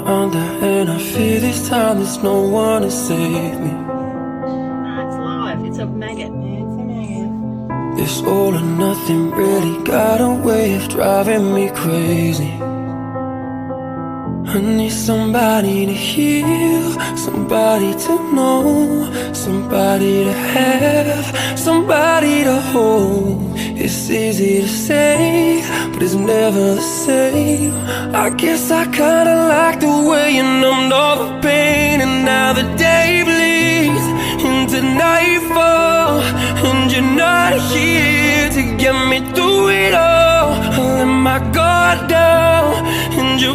under, and I fear this time there's no one to save me. No, it's live. It's a maggot. Yeah, it's a maggot. This all or nothing really got a way of driving me crazy. I need somebody to heal, somebody to know, somebody to have, somebody to hold. It's easy to say, but it's never the same. I guess I kinda like the way you numbed all the pain. And now the day bleeds into nightfall, and you're not here to get me through it all. I let my guard down, and you